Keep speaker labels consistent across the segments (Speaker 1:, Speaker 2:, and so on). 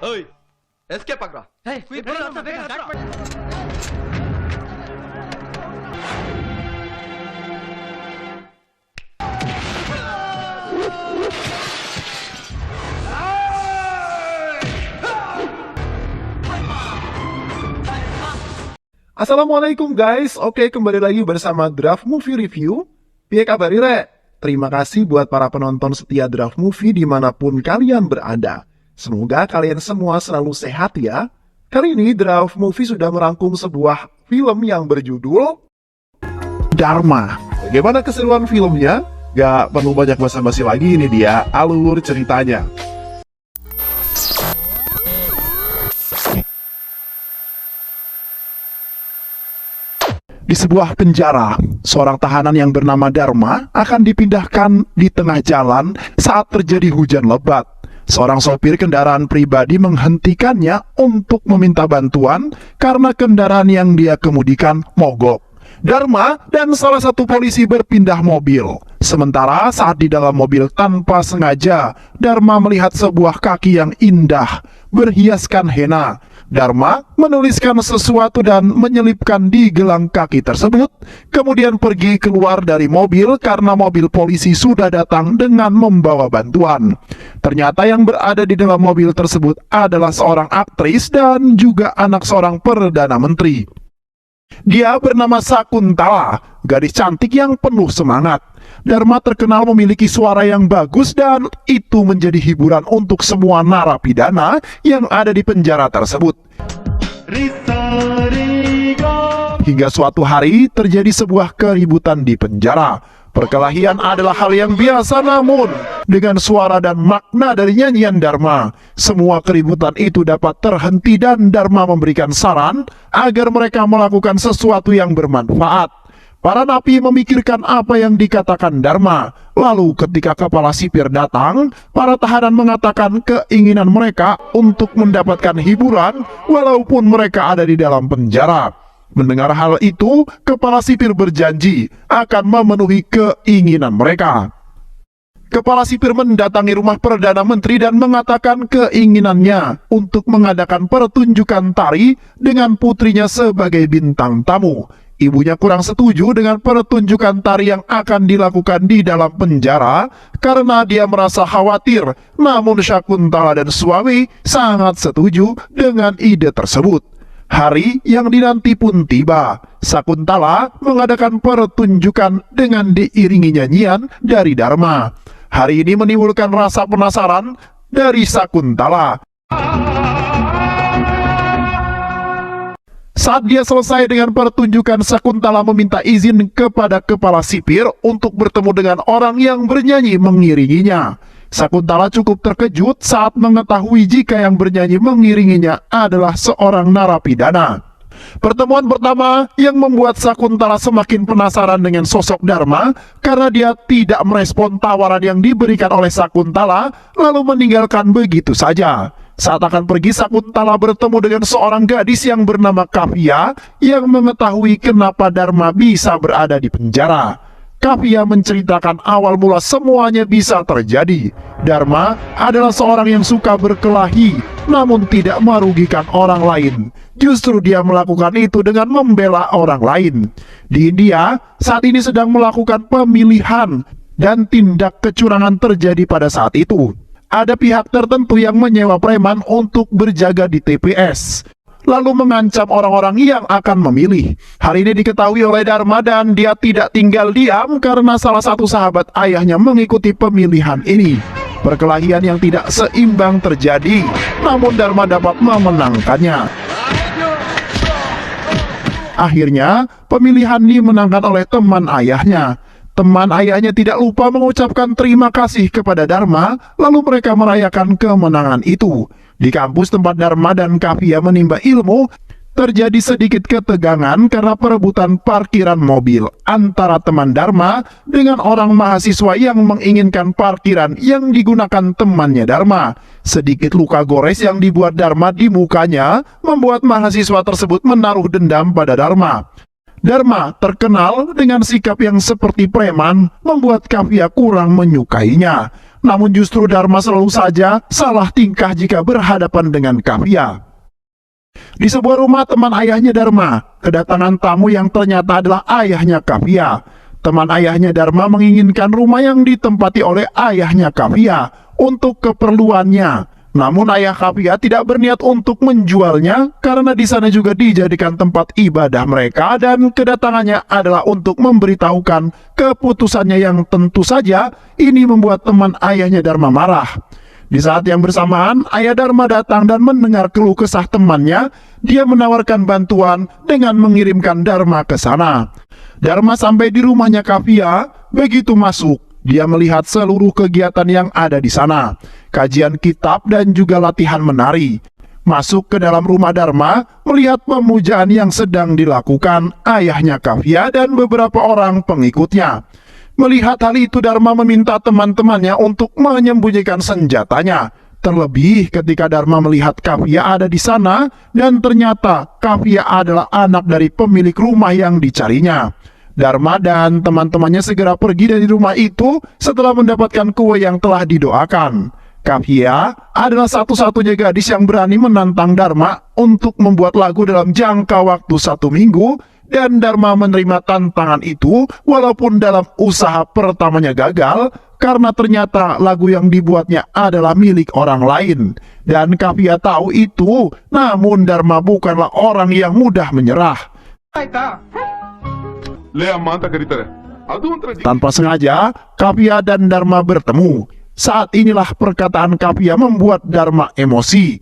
Speaker 1: ಓಯ್ ಎಸ್ಕೇಪ್ ಆಗ್ರ
Speaker 2: Assalamualaikum guys, oke kembali lagi bersama Draft Movie Review. Piye kabar Re? Terima kasih buat para penonton setia Draft Movie dimanapun kalian berada. Semoga kalian semua selalu sehat ya. Kali ini Draft Movie sudah merangkum sebuah film yang berjudul Dharma. Bagaimana keseruan filmnya? Gak perlu banyak basa-basi lagi, ini dia alur ceritanya. Di sebuah penjara, seorang tahanan yang bernama Dharma akan dipindahkan di tengah jalan saat terjadi hujan lebat. Seorang sopir kendaraan pribadi menghentikannya untuk meminta bantuan karena kendaraan yang dia kemudikan mogok. Dharma dan salah satu polisi berpindah mobil. Sementara saat di dalam mobil tanpa sengaja, Dharma melihat sebuah kaki yang indah, berhiaskan henna. Dharma menuliskan sesuatu dan menyelipkan di gelang kaki tersebut, kemudian pergi keluar dari mobil karena mobil polisi sudah datang dengan membawa bantuan. Ternyata yang berada di dalam mobil tersebut adalah seorang aktris dan juga anak seorang perdana menteri. Dia bernama Sakuntala, gadis cantik yang penuh semangat. Dharma terkenal memiliki suara yang bagus dan itu menjadi hiburan untuk semua narapidana yang ada di penjara tersebut. Hingga suatu hari terjadi sebuah keributan di penjara. Perkelahian adalah hal yang biasa, namun dengan suara dan makna dari nyanyian Dharma, semua keributan itu dapat terhenti dan Dharma memberikan saran agar mereka melakukan sesuatu yang bermanfaat. Para napi memikirkan apa yang dikatakan Dharma. Lalu ketika kepala sipir datang, para tahanan mengatakan keinginan mereka untuk mendapatkan hiburan walaupun mereka ada di dalam penjara. Mendengar hal itu, kepala sipir berjanji akan memenuhi keinginan mereka. Kepala sipir mendatangi rumah Perdana Menteri dan mengatakan keinginannya untuk mengadakan pertunjukan tari dengan putrinya sebagai bintang tamu. Ibunya kurang setuju dengan pertunjukan tari yang akan dilakukan di dalam penjara karena dia merasa khawatir. Namun Sakuntala dan suami sangat setuju dengan ide tersebut. Hari yang dinanti pun tiba. Sakuntala mengadakan pertunjukan dengan diiringi nyanyian dari Dharma. Hari ini menimbulkan rasa penasaran dari Sakuntala. Saat dia selesai dengan pertunjukan, Sakuntala meminta izin kepada kepala sipir untuk bertemu dengan orang yang bernyanyi mengiringinya. Sakuntala cukup terkejut saat mengetahui jika yang bernyanyi mengiringinya adalah seorang narapidana. Pertemuan pertama yang membuat Sakuntala semakin penasaran dengan sosok Dharma karena dia tidak merespon tawaran yang diberikan oleh Sakuntala lalu meninggalkan begitu saja. Saat akan pergi, Sakuntala bertemu dengan seorang gadis yang bernama Kavya yang mengetahui kenapa Dharma bisa berada di penjara. Kavya menceritakan awal mula semuanya bisa terjadi. Dharma adalah seorang yang suka berkelahi, namun tidak merugikan orang lain. Justru dia melakukan itu dengan membela orang lain. Di India, saat ini sedang melakukan pemilihan dan tindak kecurangan terjadi pada saat itu. Ada pihak tertentu yang menyewa preman untuk berjaga di TPS, lalu mengancam orang-orang yang akan memilih. Hari ini diketahui oleh Dharma dan dia tidak tinggal diam karena salah satu sahabat ayahnya mengikuti pemilihan ini. Perkelahian yang tidak seimbang terjadi, namun Dharma dapat memenangkannya. Akhirnya, pemilihan dimenangkan oleh teman ayahnya. Teman ayahnya tidak lupa mengucapkan terima kasih kepada Dharma, lalu mereka merayakan kemenangan itu. Di kampus tempat Dharma dan Kavya menimba ilmu, terjadi sedikit ketegangan karena perebutan parkiran mobil antara teman Dharma dengan orang mahasiswa yang menginginkan parkiran yang digunakan temannya Dharma. Sedikit luka gores yang dibuat Dharma di mukanya membuat mahasiswa tersebut menaruh dendam pada Dharma. Dharma terkenal dengan sikap yang seperti preman, membuat Kavya kurang menyukainya. Namun justru Dharma selalu saja salah tingkah jika berhadapan dengan Kavya. Di sebuah rumah teman ayahnya Dharma, kedatangan tamu yang ternyata adalah ayahnya Kavya. Teman ayahnya Dharma menginginkan rumah yang ditempati oleh ayahnya Kavya untuk keperluannya. Namun ayah Kavya tidak berniat untuk menjualnya karena di sana juga dijadikan tempat ibadah mereka dan kedatangannya adalah untuk memberitahukan keputusannya yang tentu saja ini membuat teman ayahnya Dharma marah. Di saat yang bersamaan, ayah Dharma datang dan mendengar keluh kesah temannya. Dia menawarkan bantuan dengan mengirimkan Dharma ke sana. Dharma sampai di rumahnya Kavya. Begitu masuk, dia melihat seluruh kegiatan yang ada di sana, kajian kitab dan juga latihan menari. Masuk ke dalam rumah Dharma, melihat pemujaan yang sedang dilakukan ayahnya Kavya dan beberapa orang pengikutnya. Melihat hal itu, Dharma meminta teman-temannya untuk menyembunyikan senjatanya. Terlebih ketika Dharma melihat Kavya ada di sana dan ternyata Kavya adalah anak dari pemilik rumah yang dicarinya. Dharma dan teman-temannya segera pergi dari rumah itu setelah mendapatkan kue yang telah didoakan. Kavya adalah satu-satunya gadis yang berani menantang Dharma untuk membuat lagu dalam jangka waktu 1 minggu. Dan Dharma menerima tantangan itu walaupun dalam usaha pertamanya gagal karena ternyata lagu yang dibuatnya adalah milik orang lain. Dan Kavya tahu itu, namun Dharma bukanlah orang yang mudah menyerah. Tanpa sengaja, Kavya dan Dharma bertemu. Saat inilah perkataan Kavya membuat Dharma emosi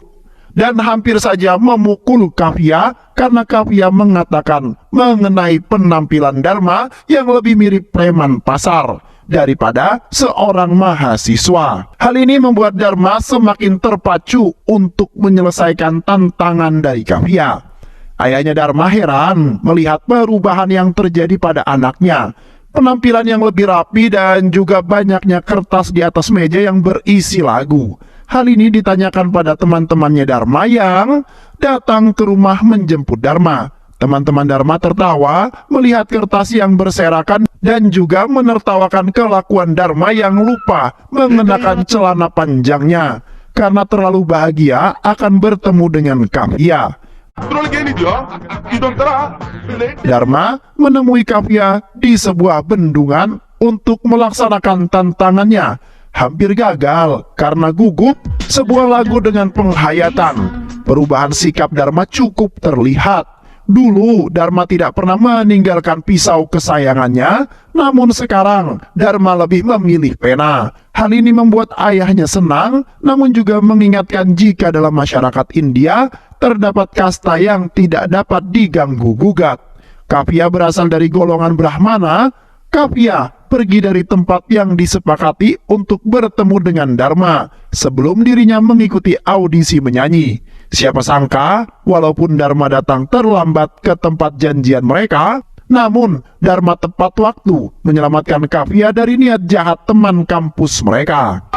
Speaker 2: dan hampir saja memukul Kavya karena Kavya mengatakan mengenai penampilan Dharma yang lebih mirip preman pasar daripada seorang mahasiswa. Hal ini membuat Dharma semakin terpacu untuk menyelesaikan tantangan dari Kavya. Ayahnya Dharma heran melihat perubahan yang terjadi pada anaknya. Penampilan yang lebih rapi dan juga banyaknya kertas di atas meja yang berisi lagu. Hal ini ditanyakan pada teman-temannya Dharma yang datang ke rumah menjemput Dharma. Teman-teman Dharma tertawa melihat kertas yang berserakan dan juga menertawakan kelakuan Dharma yang lupa mengenakan celana panjangnya karena terlalu bahagia akan bertemu dengan Kavya. Dharma menemui Kavya di sebuah bendungan untuk melaksanakan tantangannya. Hampir gagal karena gugup sebuah lagu dengan penghayatan. Perubahan sikap Dharma cukup terlihat. Dulu Dharma tidak pernah meninggalkan pisau kesayangannya, namun sekarang Dharma lebih memilih pena. Hal ini membuat ayahnya senang, namun juga mengingatkan jika dalam masyarakat India terdapat kasta yang tidak dapat diganggu-gugat. Kavya berasal dari golongan Brahmana. Kavya pergi dari tempat yang disepakati untuk bertemu dengan Dharma sebelum dirinya mengikuti audisi menyanyi. Siapa sangka, walaupun Dharma datang terlambat ke tempat janjian mereka, namun Dharma tepat waktu menyelamatkan Kavya dari niat jahat teman kampus mereka.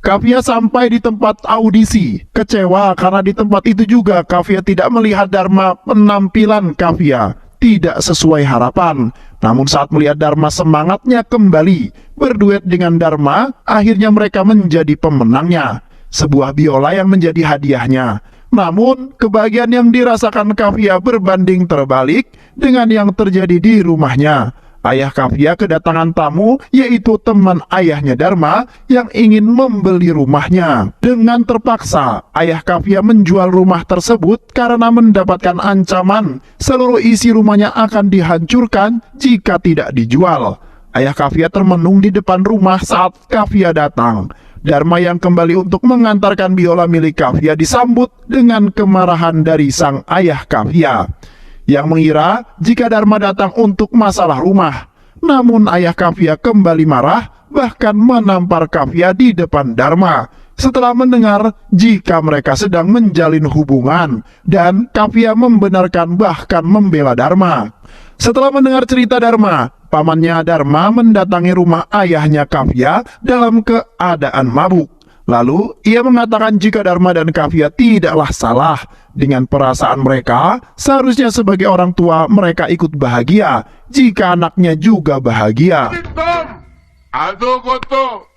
Speaker 2: Kavya sampai di tempat audisi, kecewa karena di tempat itu juga Kavya tidak melihat Dharma. Penampilan Kavya tidak sesuai harapan. Namun saat melihat Dharma semangatnya kembali berduet dengan Dharma, akhirnya mereka menjadi pemenangnya. Sebuah biola yang menjadi hadiahnya. Namun kebahagiaan yang dirasakan Kavya berbanding terbalik dengan yang terjadi di rumahnya. Ayah Kavya kedatangan tamu, yaitu teman ayahnya Dharma yang ingin membeli rumahnya. Dengan terpaksa, ayah Kavya menjual rumah tersebut karena mendapatkan ancaman seluruh isi rumahnya akan dihancurkan jika tidak dijual. Ayah Kavya termenung di depan rumah saat Kavya datang. Dharma yang kembali untuk mengantarkan biola milik Kavya disambut dengan kemarahan dari sang ayah Kavya yang mengira jika Dharma datang untuk masalah rumah. Namun ayah Kavya kembali marah, bahkan menampar Kavya di depan Dharma setelah mendengar jika mereka sedang menjalin hubungan, dan Kavya membenarkan bahkan membela Dharma. Setelah mendengar cerita Dharma, pamannya Dharma mendatangi rumah ayahnya Kavya dalam keadaan mabuk. Lalu ia mengatakan jika Dharma dan Kavya tidaklah salah dengan perasaan mereka. Seharusnya sebagai orang tua mereka ikut bahagia jika anaknya juga bahagia.
Speaker 3: Aduh koto.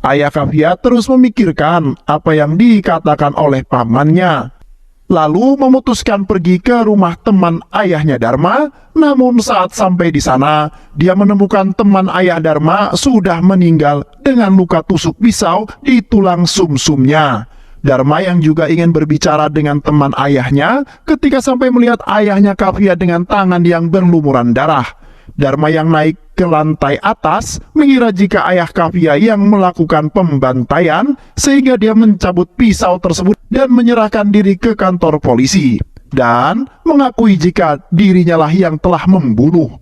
Speaker 2: Ayah Kavya terus memikirkan apa yang dikatakan oleh pamannya, lalu memutuskan pergi ke rumah teman ayahnya Dharma. Namun saat sampai di sana, dia menemukan teman ayah Dharma sudah meninggal dengan luka tusuk pisau di tulang sumsumnya. Dharma yang juga ingin berbicara dengan teman ayahnya ketika sampai melihat ayahnya Kavya dengan tangan yang berlumuran darah. Dharma yang naik ke lantai atas mengira jika ayah Kavya yang melakukan pembantaian, sehingga dia mencabut pisau tersebut dan menyerahkan diri ke kantor polisi dan mengakui jika dirinya lah yang telah membunuh.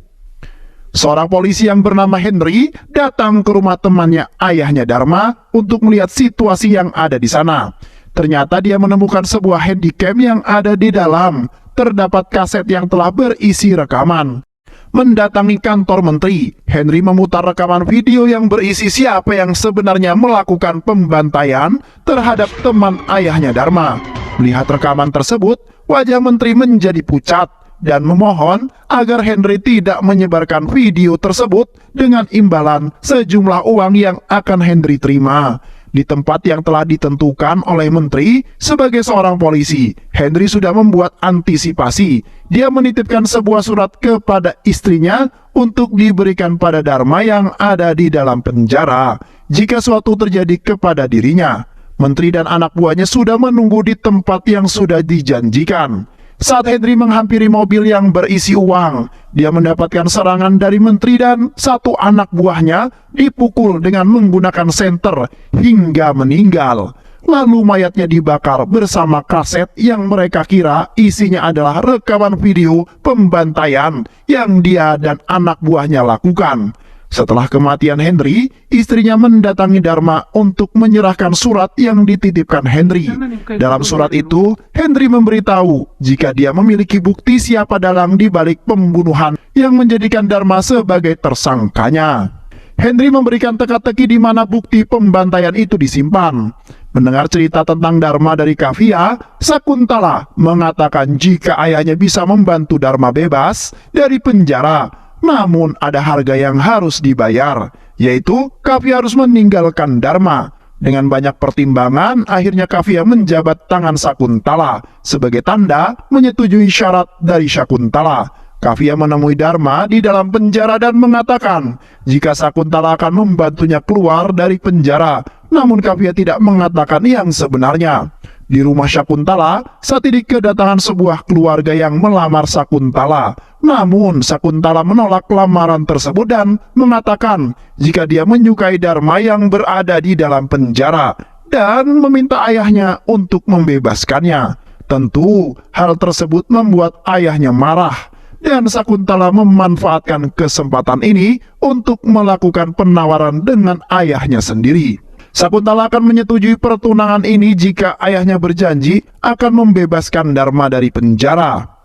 Speaker 2: Seorang polisi yang bernama Henry datang ke rumah temannya ayahnya Dharma untuk melihat situasi yang ada di sana. Ternyata dia menemukan sebuah handycam yang ada di dalam. Terdapat kaset yang telah berisi rekaman. Mendatangi kantor menteri, Henry memutar rekaman video yang berisi siapa yang sebenarnya melakukan pembantaian terhadap teman ayahnya Dharma. Melihat rekaman tersebut, wajah menteri menjadi pucat dan memohon agar Henry tidak menyebarkan video tersebut dengan imbalan sejumlah uang yang akan Henry terima. Di tempat yang telah ditentukan oleh menteri sebagai seorang polisi, Henry sudah membuat antisipasi. Dia menitipkan sebuah surat kepada istrinya untuk diberikan pada Dharma yang ada di dalam penjara jika suatu terjadi kepada dirinya. Menteri dan anak buahnya sudah menunggu di tempat yang sudah dijanjikan. Saat Henry menghampiri mobil yang berisi uang, dia mendapatkan serangan dari menteri dan satu anak buahnya dipukul dengan menggunakan senter hingga meninggal. Lalu mayatnya dibakar bersama kaset yang mereka kira isinya adalah rekaman video pembantaian yang dia dan anak buahnya lakukan. Setelah kematian Henry, istrinya mendatangi Dharma untuk menyerahkan surat yang dititipkan Henry. Dalam surat itu, Henry memberitahu jika dia memiliki bukti siapa dalang di balik pembunuhan yang menjadikan Dharma sebagai tersangkanya. Henry memberikan teka-teki di mana bukti pembantaian itu disimpan. Mendengar cerita tentang Dharma dari Kavya, Sakuntala mengatakan jika ayahnya bisa membantu Dharma bebas dari penjara. Namun ada harga yang harus dibayar, yaitu Kavya harus meninggalkan Dharma. Dengan banyak pertimbangan, akhirnya Kavya menjabat tangan Sakuntala sebagai tanda menyetujui syarat dari Sakuntala. Kavya menemui Dharma di dalam penjara dan mengatakan jika Sakuntala akan membantunya keluar dari penjara. Namun Kavya tidak mengatakan yang sebenarnya. Di rumah Sakuntala, saat ini kedatangan sebuah keluarga yang melamar Sakuntala. Namun Sakuntala menolak lamaran tersebut dan mengatakan jika dia menyukai Dharma yang berada di dalam penjara dan meminta ayahnya untuk membebaskannya. Tentu hal tersebut membuat ayahnya marah dan Sakuntala memanfaatkan kesempatan ini untuk melakukan penawaran dengan ayahnya sendiri. Sakuntala akan menyetujui pertunangan ini jika ayahnya berjanji akan membebaskan Dharma dari penjara.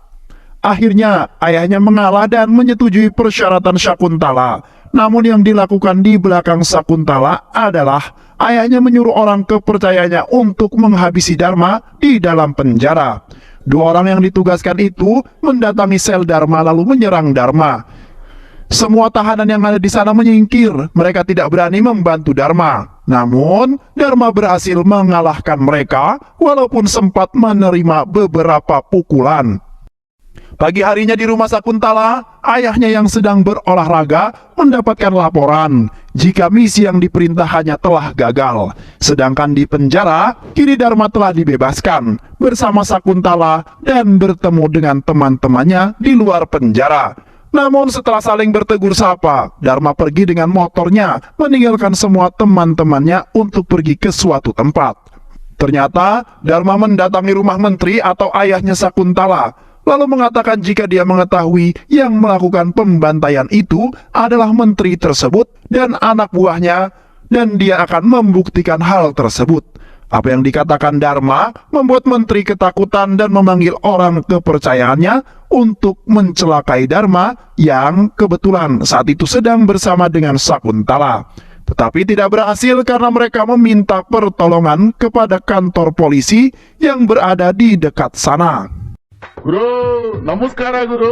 Speaker 2: Akhirnya ayahnya mengalah dan menyetujui persyaratan Sakuntala. Namun yang dilakukan di belakang Sakuntala adalah ayahnya menyuruh orang kepercayanya untuk menghabisi Dharma di dalam penjara. Dua orang yang ditugaskan itu mendatangi sel Dharma lalu menyerang Dharma. Semua tahanan yang ada di sana menyingkir, mereka tidak berani membantu Dharma. Namun, Dharma berhasil mengalahkan mereka walaupun sempat menerima beberapa pukulan. Pagi harinya di rumah Sakuntala, ayahnya yang sedang berolahraga mendapatkan laporan jika misi yang diperintahkannya telah gagal. Sedangkan di penjara, kini Dharma telah dibebaskan bersama Sakuntala dan bertemu dengan teman-temannya di luar penjara. Namun setelah saling bertegur sapa, Dharma pergi dengan motornya, meninggalkan semua teman-temannya untuk pergi ke suatu tempat. Ternyata, Dharma mendatangi rumah menteri atau ayahnya Sakuntala, lalu mengatakan jika dia mengetahui yang melakukan pembantaian itu adalah menteri tersebut dan anak buahnya, dan dia akan membuktikan hal tersebut. Apa yang dikatakan Dharma membuat menteri ketakutan dan memanggil orang kepercayaannya untuk mencelakai Dharma yang kebetulan saat itu sedang bersama dengan Sakuntala. Tetapi tidak berhasil karena mereka meminta pertolongan kepada kantor polisi yang berada di dekat sana.
Speaker 3: Guru, namaskara guru.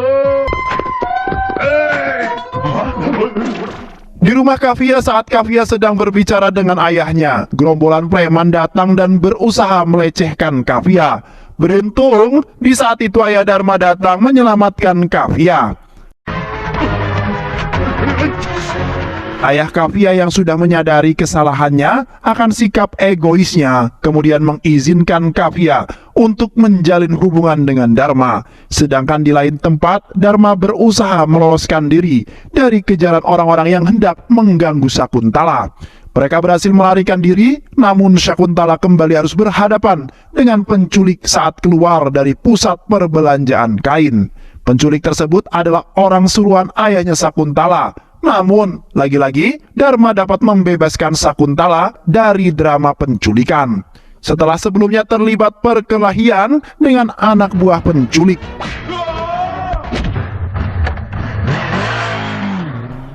Speaker 2: Di rumah Kavia saat Kavia sedang berbicara dengan ayahnya, gerombolan preman datang dan berusaha melecehkan Kavia. Beruntung, di saat itu ayah Dharma datang menyelamatkan Kavia. Ayah Kavia yang sudah menyadari kesalahannya akan sikap egoisnya, kemudian mengizinkan Kavia untuk menjalin hubungan dengan Dharma. Sedangkan di lain tempat, Dharma berusaha meloloskan diri dari kejaran orang-orang yang hendak mengganggu Sakuntala. Mereka berhasil melarikan diri, namun Sakuntala kembali harus berhadapan dengan penculik saat keluar dari pusat perbelanjaan kain. Penculik tersebut adalah orang suruhan ayahnya Sakuntala. Namun, lagi-lagi, Dharma dapat membebaskan Sakuntala dari drama penculikan. Setelah sebelumnya terlibat perkelahian dengan anak buah penculik.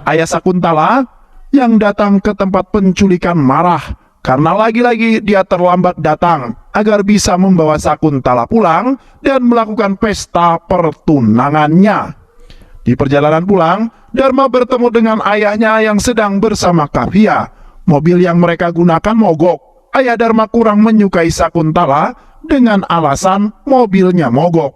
Speaker 2: Ayah Sakuntala yang datang ke tempat penculikan marah karena lagi-lagi dia terlambat datang agar bisa membawa Sakuntala pulang dan melakukan pesta pertunangannya. Di perjalanan pulang, Dharma bertemu dengan ayahnya yang sedang bersama Kavia. Mobil yang mereka gunakan mogok. Ayah Dharma kurang menyukai Sakuntala dengan alasan mobilnya mogok.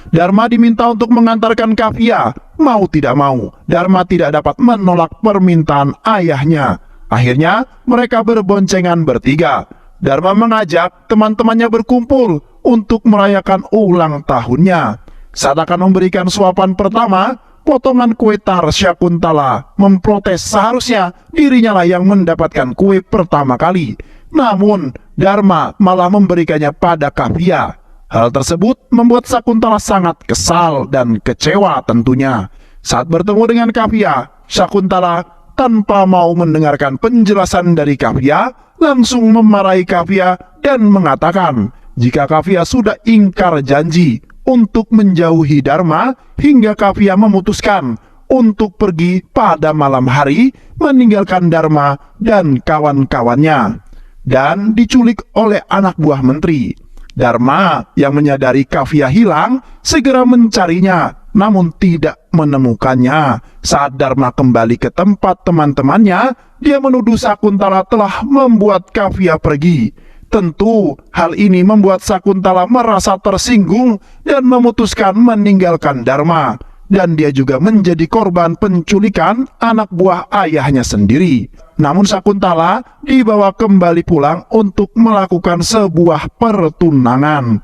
Speaker 2: Dharma diminta untuk mengantarkan Kavia. Mau tidak mau, Dharma tidak dapat menolak permintaan ayahnya. Akhirnya, mereka berboncengan bertiga. Dharma mengajak teman-temannya berkumpul untuk merayakan ulang tahunnya. Saat akan memberikan suapan pertama, potongan kue tar Sakuntala memprotes seharusnya dirinya lah yang mendapatkan kue pertama kali. Namun, Dharma malah memberikannya pada Kavia. Hal tersebut membuat Sakuntala sangat kesal dan kecewa tentunya. Saat bertemu dengan Kavia, Sakuntala tanpa mau mendengarkan penjelasan dari Kavia, langsung memarahi Kavia dan mengatakan jika Kavia sudah ingkar janji untuk menjauhi Dharma hingga Kavia memutuskan untuk pergi pada malam hari meninggalkan Dharma dan kawan-kawannya dan diculik oleh anak buah menteri. Dharma yang menyadari Kavia hilang segera mencarinya namun tidak menemukannya. Saat Dharma kembali ke tempat teman-temannya, dia menuduh Sakuntala telah membuat Kavia pergi. Tentu hal ini membuat Sakuntala merasa tersinggung dan memutuskan meninggalkan Dharma. Dan dia juga menjadi korban penculikan anak buah ayahnya sendiri. Namun Sakuntala dibawa kembali pulang untuk melakukan sebuah pertunangan.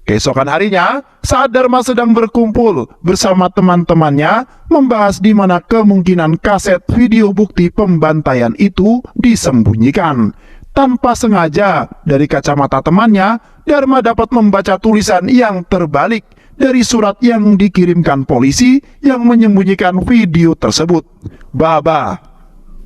Speaker 2: Keesokan harinya, saat Dharma sedang berkumpul bersama teman-temannya, membahas di mana kemungkinan kaset video bukti pembantaian itu disembunyikan. Tanpa sengaja, dari kacamata temannya, Dharma dapat membaca tulisan yang terbalik dari surat yang dikirimkan polisi yang menyembunyikan video tersebut. Baba.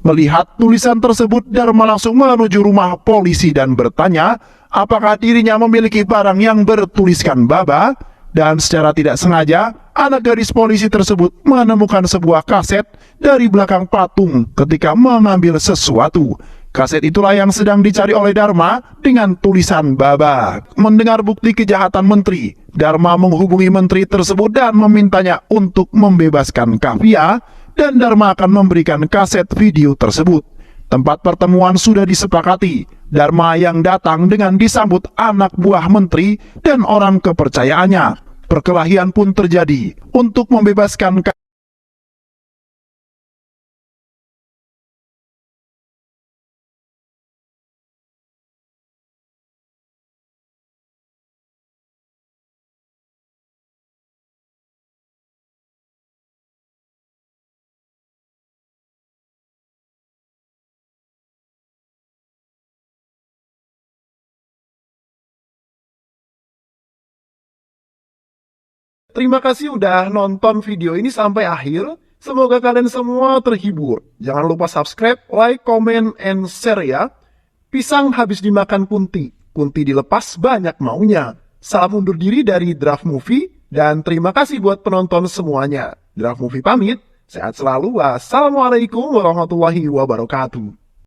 Speaker 2: Melihat tulisan tersebut, Dharma langsung menuju rumah polisi dan bertanya apakah dirinya memiliki barang yang bertuliskan Baba. Dan secara tidak sengaja, anak gadis polisi tersebut menemukan sebuah kaset dari belakang patung ketika mengambil sesuatu. Kaset itulah yang sedang dicari oleh Dharma dengan tulisan Baba. Mendengar bukti kejahatan menteri, Dharma menghubungi menteri tersebut dan memintanya untuk membebaskan Kavia, dan Dharma akan memberikan kaset video tersebut. Tempat pertemuan sudah disepakati. Dharma yang datang dengan disambut anak buah menteri dan orang kepercayaannya. Perkelahian pun terjadi untuk membebaskan Kavia.
Speaker 4: Terima kasih udah nonton video ini sampai akhir. Semoga kalian semua terhibur. Jangan lupa subscribe, like, comment, and share ya. Pisang habis dimakan kunti. Kunti dilepas banyak maunya. Salam undur diri dari Draft Movie. Dan terima kasih buat penonton semuanya. Draft Movie pamit. Sehat selalu. Wassalamualaikum warahmatullahi wabarakatuh.